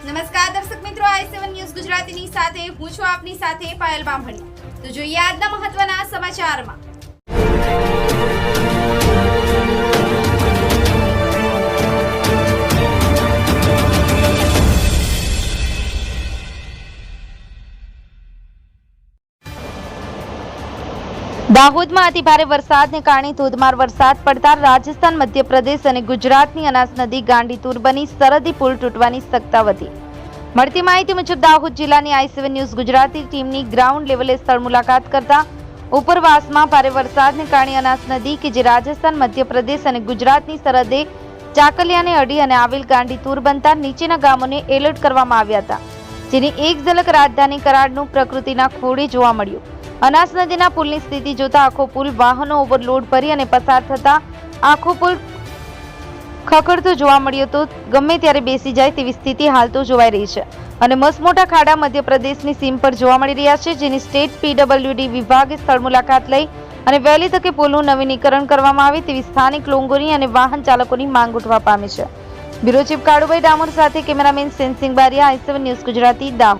નમસ્કાર દર્શક મિત્રો, i7 ન્યૂઝ ગુજરાતીની સાથે હું છું આપની સાથે પાયલ બામણી। તો જોઈએ આજના મહત્વના સમાચારમાં। દાહોદમાં અતિ ભારે વરસાદને કારણે ધોધમાર વરસાદ પડતા રાજસ્થાન, મધ્યપ્રદેશ અને ગુજરાતની અનાસ નદી ગાંડીતુર બની સરહદી પુલ તૂટવાની શક્યતા વધી। મળતી માહિતી મુજબ દાહોદ જિલ્લાની i7 ન્યૂઝ ગુજરાતી ટીમની ગ્રાઉન્ડ લેવલે સ્થળ મુલાકાત કરતા ઉપરવાસમાં ભારે વરસાદને કારણે અનાસ નદી કે જે રાજસ્થાન, મધ્યપ્રદેશ અને ગુજરાતની સરહદે ચાકલિયાને અડી અને આવેલ ગાંડીતુર બનતા નીચેના ગામોને એલર્ટ કરવામાં આવ્યા હતા, જેની એક ઝલક રાજધાની કરાડનું પ્રકૃતિના ખોળે જોવા મળ્યું। અનાસ નદીના પુલની સ્થિતિ જોતા આખો પુલ વાહનો ઓવરલોડ ભરી અને પસાર થતા આખો પુલ ખખડતો જોવા મળ્યો તો ગમે ત્યારે બેસી જાય તેવી સ્થિતિ હાલ તો જોવાઈ રહી છે અને મસમોટા ખાડા મધ્યપ્રદેશની સીમ પર જોવા મળી રહ્યા છે, જેની સ્ટેટ PWD વિભાગે સ્થળ મુલાકાત લઈ અને વહેલી તકે પુલનું નવીનીકરણ કરવામાં આવે તેવી સ્થાનિક લોકોની અને વાહન ચાલકોની માંગ ઉઠવા પામી છે। બ્યુરો ચીફ કાળુભાઈ ડામોર સાથે cameraman sensing Bariya, i7 news Gujarati, Dahod.